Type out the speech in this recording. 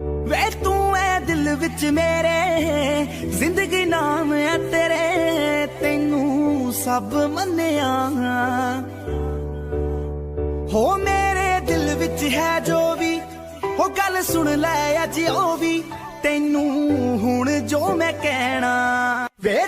वे तू है दिल विच मेरे, जिंदगी नाम है तेरे, तेनू सब मन्निया। हो मेरे दिल विच है जो भी, हो गल सुन लै अज ओ भी, तेनू हुण जो मैं कहना वे